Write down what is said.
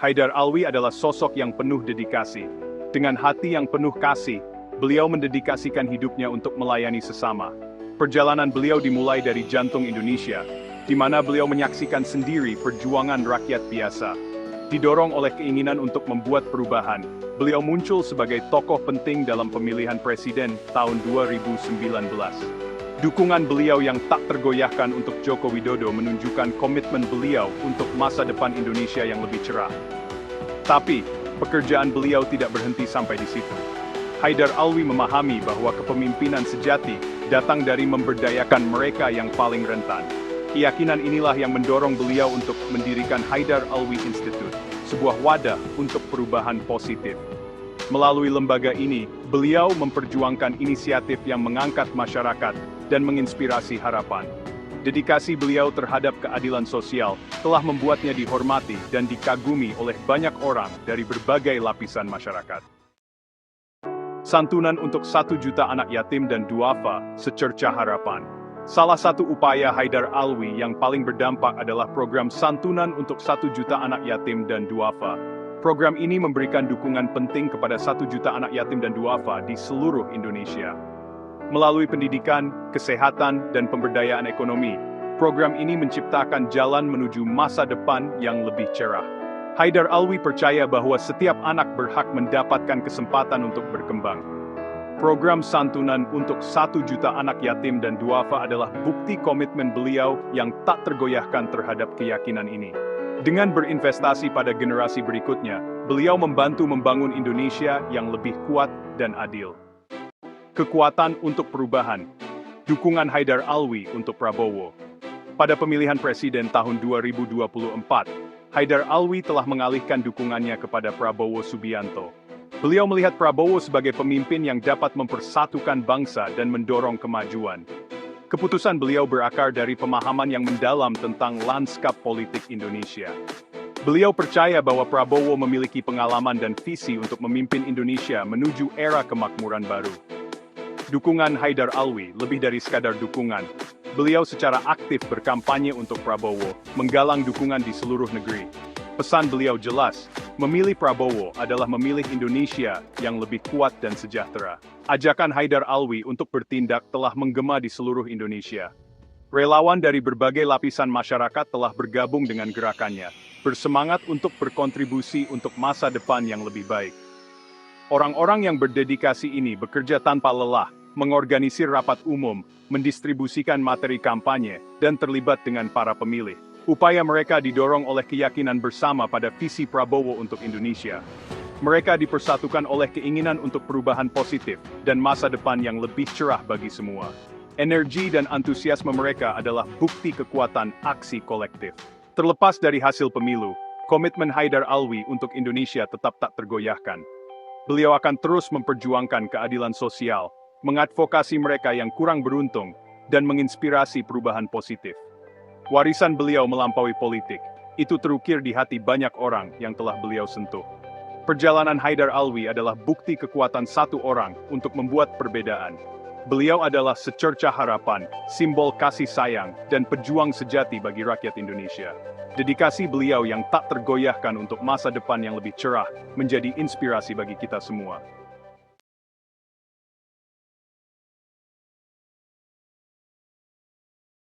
Haidar Alwi adalah sosok yang penuh dedikasi. Dengan hati yang penuh kasih, beliau mendedikasikan hidupnya untuk melayani sesama. Perjalanan beliau dimulai dari jantung Indonesia, di mana beliau menyaksikan sendiri perjuangan rakyat biasa. Didorong oleh keinginan untuk membuat perubahan, beliau muncul sebagai tokoh penting dalam pemilihan presiden tahun 2019. Dukungan beliau yang tak tergoyahkan untuk Joko Widodo menunjukkan komitmen beliau untuk masa depan Indonesia yang lebih cerah. Tapi, pekerjaan beliau tidak berhenti sampai di situ. Haidar Alwi memahami bahwa kepemimpinan sejati datang dari memberdayakan mereka yang paling rentan. Keyakinan inilah yang mendorong beliau untuk mendirikan Haidar Alwi Institute, sebuah wadah untuk perubahan positif. Melalui lembaga ini, beliau memperjuangkan inisiatif yang mengangkat masyarakat dan menginspirasi harapan. Dedikasi beliau terhadap keadilan sosial telah membuatnya dihormati dan dikagumi oleh banyak orang dari berbagai lapisan masyarakat. Santunan untuk 1 juta anak yatim dan duafa, secerca harapan. Salah satu upaya Haidar Alwi yang paling berdampak adalah program santunan untuk 1 juta anak yatim dan duafa. Program ini memberikan dukungan penting kepada 1 juta anak yatim dan duafa di seluruh Indonesia. Melalui pendidikan, kesehatan, dan pemberdayaan ekonomi, program ini menciptakan jalan menuju masa depan yang lebih cerah. Haidar Alwi percaya bahwa setiap anak berhak mendapatkan kesempatan untuk berkembang. Program santunan untuk 1 juta anak yatim dan duafa adalah bukti komitmen beliau yang tak tergoyahkan terhadap keyakinan ini. Dengan berinvestasi pada generasi berikutnya, beliau membantu membangun Indonesia yang lebih kuat dan adil. Kekuatan untuk perubahan. Dukungan Haidar Alwi untuk Prabowo. Pada pemilihan presiden tahun 2024, Haidar Alwi telah mengalihkan dukungannya kepada Prabowo Subianto. Beliau melihat Prabowo sebagai pemimpin yang dapat mempersatukan bangsa dan mendorong kemajuan. Keputusan beliau berakar dari pemahaman yang mendalam tentang lanskap politik Indonesia. Beliau percaya bahwa Prabowo memiliki pengalaman dan visi untuk memimpin Indonesia menuju era kemakmuran baru. Dukungan Haidar Alwi lebih dari sekadar dukungan. Beliau secara aktif berkampanye untuk Prabowo, menggalang dukungan di seluruh negeri. Pesan beliau jelas, memilih Prabowo adalah memilih Indonesia yang lebih kuat dan sejahtera. Ajakan Haidar Alwi untuk bertindak telah menggema di seluruh Indonesia. Relawan dari berbagai lapisan masyarakat telah bergabung dengan gerakannya, bersemangat untuk berkontribusi untuk masa depan yang lebih baik. Orang-orang yang berdedikasi ini bekerja tanpa lelah, mengorganisir rapat umum, mendistribusikan materi kampanye, dan terlibat dengan para pemilih. Upaya mereka didorong oleh keyakinan bersama pada visi Prabowo untuk Indonesia. Mereka dipersatukan oleh keinginan untuk perubahan positif dan masa depan yang lebih cerah bagi semua. Energi dan antusiasme mereka adalah bukti kekuatan aksi kolektif. Terlepas dari hasil pemilu, komitmen Haidar Alwi untuk Indonesia tetap tak tergoyahkan. Beliau akan terus memperjuangkan keadilan sosial, mengadvokasi mereka yang kurang beruntung, dan menginspirasi perubahan positif. Warisan beliau melampaui politik, itu terukir di hati banyak orang yang telah beliau sentuh. Perjalanan Haidar Alwi adalah bukti kekuatan satu orang untuk membuat perbedaan. Beliau adalah secerca harapan, simbol kasih sayang, dan pejuang sejati bagi rakyat Indonesia. Dedikasi beliau yang tak tergoyahkan untuk masa depan yang lebih cerah, menjadi inspirasi bagi kita semua.